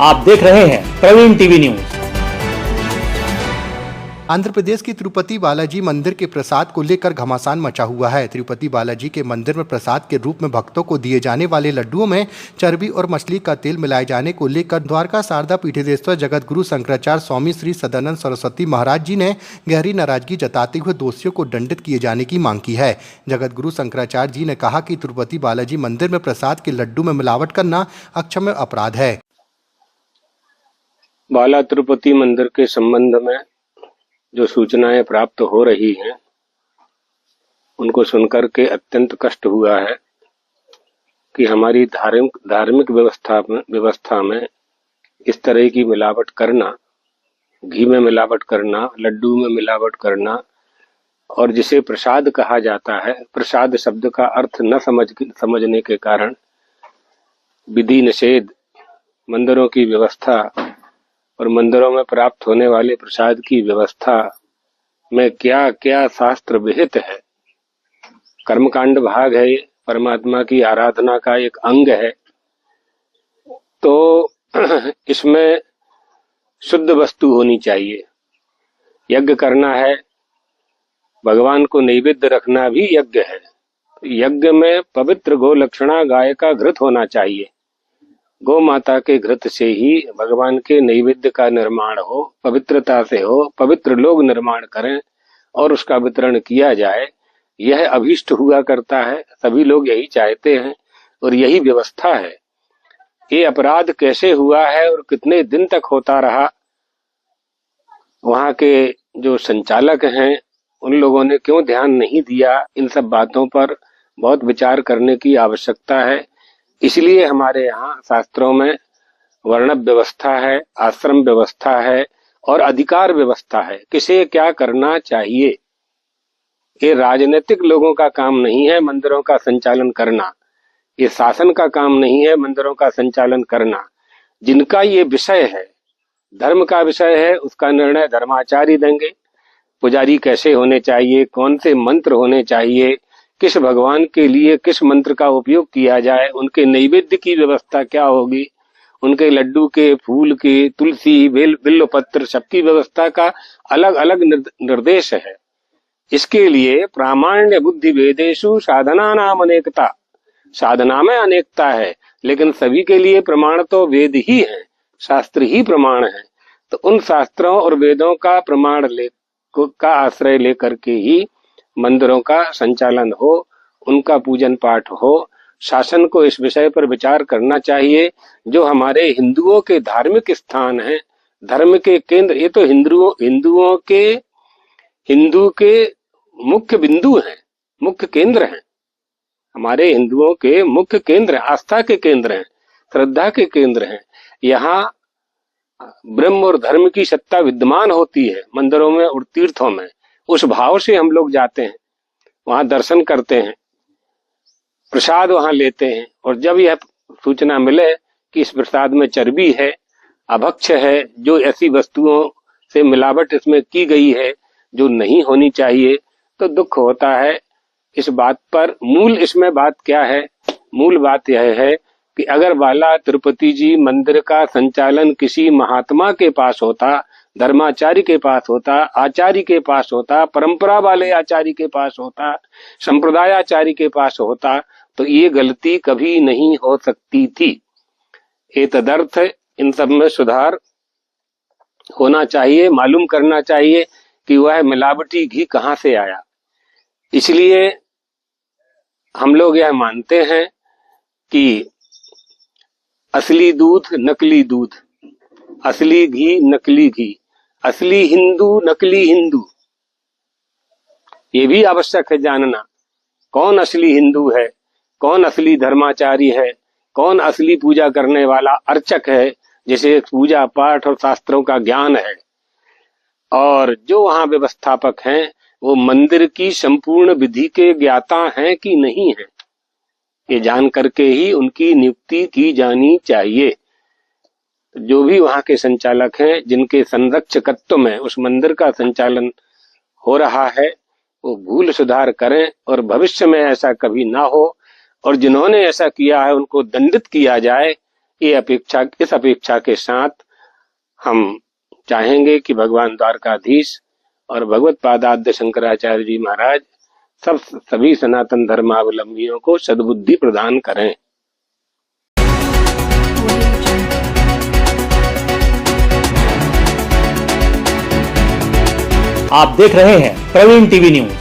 आप देख रहे हैं प्रवीण टीवी न्यूज। आंध्र प्रदेश के तिरुपति बालाजी मंदिर के प्रसाद को लेकर घमासान मचा हुआ है। तिरुपति बालाजी के मंदिर में प्रसाद के रूप में भक्तों को दिए जाने वाले लड्डुओं में चर्बी और मछली का तेल मिलाए जाने को लेकर द्वारका शारदा पीठेश्वर जगत गुरु शंकराचार्य स्वामी श्री सदानंद सरस्वती महाराज जी ने गहरी नाराजगी जताते हुए दोषियों को दंडित किए जाने की मांग की है। जगत गुरु शंकराचार्य जी ने कहा कि तिरुपति बालाजी मंदिर में प्रसाद के लड्डू में मिलावट करना अक्षम्य अपराध है। बाला तिरुपति मंदिर के संबंध में जो सूचनाएं प्राप्त हो रही हैं उनको सुनकर के अत्यंत कष्ट हुआ है कि हमारी धार्मिक व्यवस्था में इस तरह की मिलावट करना, घी में मिलावट करना, लड्डू में मिलावट करना, और जिसे प्रसाद कहा जाता है, प्रसाद शब्द का अर्थ न समझने के कारण विधि निषेध, मंदिरों की व्यवस्था और मंदिरों में प्राप्त होने वाले प्रसाद की व्यवस्था में क्या क्या शास्त्र विहित है। कर्मकांड भाग है, परमात्मा की आराधना का एक अंग है, तो इसमें शुद्ध वस्तु होनी चाहिए। यज्ञ करना है, भगवान को नैवेद्य रखना भी यज्ञ है। यज्ञ में पवित्र गो लक्षणा गाय का घृत होना चाहिए। गौ माता के घृत से ही भगवान के नैवेद्य का निर्माण हो, पवित्रता से हो, पवित्र लोग निर्माण करें और उसका वितरण किया जाए। यह अभीष्ट हुआ करता है, सभी लोग यही चाहते हैं और यही व्यवस्था है। ये अपराध कैसे हुआ है और कितने दिन तक होता रहा, वहां के जो संचालक हैं उन लोगों ने क्यों ध्यान नहीं दिया, इन सब बातों पर बहुत विचार करने की आवश्यकता है। इसलिए हमारे यहाँ शास्त्रों में वर्ण व्यवस्था है, आश्रम व्यवस्था है और अधिकार व्यवस्था है, किसे क्या करना चाहिए। ये राजनीतिक लोगों का काम नहीं है मंदिरों का संचालन करना, ये शासन का काम नहीं है मंदिरों का संचालन करना। जिनका ये विषय है, धर्म का विषय है, उसका निर्णय धर्माचार्य देंगे। पुजारी कैसे होने चाहिए, कौन से मंत्र होने चाहिए, किस भगवान के लिए किस मंत्र का उपयोग किया जाए, उनके नैवेद्य की व्यवस्था क्या होगी, उनके लड्डू के, फूल के, तुलसी, बिल्व पत्र, सबकी व्यवस्था का अलग अलग निर्देश है। इसके लिए प्रामाण्य बुद्धि वेदेषु साधना नाम अनेकता, साधना में अनेकता है, लेकिन सभी के लिए प्रमाण तो वेद ही है, शास्त्र ही प्रमाण है। तो उन शास्त्रों और वेदों का प्रमाण का आश्रय लेकर के ही मंदिरों का संचालन हो, उनका पूजन पाठ हो। शासन को इस विषय पर विचार करना चाहिए। जो हमारे हिंदुओं के धार्मिक स्थान हैं, धर्म के केंद्र, ये तो हिंदू के मुख्य बिंदु हैं, मुख्य केंद्र हैं। हमारे हिंदुओं के मुख्य केंद्र, आस्था के केंद्र हैं, श्रद्धा के केंद्र हैं। यहाँ ब्रह्म और धर्म की सत्ता विद्यमान होती है मंदिरों में और तीर्थों में। उस भाव से हम लोग जाते हैं, वहां दर्शन करते हैं, प्रसाद वहां लेते हैं, और जब यह सूचना मिले कि इस प्रसाद में चर्बी है, अभक्ष्य है, जो ऐसी वस्तुओं से मिलावट इसमें की गई है जो नहीं होनी चाहिए, तो दुख होता है। इस बात पर मूल इसमें बात क्या है? मूल बात यह है कि अगर बाला तिरुपति जी मंदिर का संचालन किसी महात्मा के पास होता, धर्माचार्य के पास होता, आचार्य के पास होता, परंपरा वाले आचार्य के पास होता, संप्रदाय आचार्य के पास होता, तो ये गलती कभी नहीं हो सकती थी। एतदर्थ इन सब में सुधार होना चाहिए, मालूम करना चाहिए कि वह मिलावटी घी कहाँ से आया। इसलिए हम लोग यह मानते हैं कि असली दूध, नकली दूध, असली घी, नकली घी, असली हिंदू, नकली हिंदू, ये भी आवश्यक है जानना। कौन असली हिंदू है, कौन असली धर्माचारी है, कौन असली पूजा करने वाला अर्चक है, जिसे पूजा पाठ और शास्त्रों का ज्ञान है, और जो वहां व्यवस्थापक हैं वो मंदिर की संपूर्ण विधि के ज्ञाता हैं कि नहीं है, ये जान करके ही उनकी नियुक्ति की जानी चाहिए। जो भी वहां के संचालक हैं, जिनके संरक्षकत्व में उस मंदिर का संचालन हो रहा है, वो भूल सुधार करें और भविष्य में ऐसा कभी ना हो, और जिन्होंने ऐसा किया है उनको दंडित किया जाए। इस अपेक्षा के साथ हम चाहेंगे कि भगवान द्वारकाधीश और भगवत पादाद्य शंकराचार्य जी महाराज सभी सनातन धर्मावलंबियों को सद्बुद्धि प्रदान करें। आप देख रहे हैं प्रवीण टीवी न्यूज।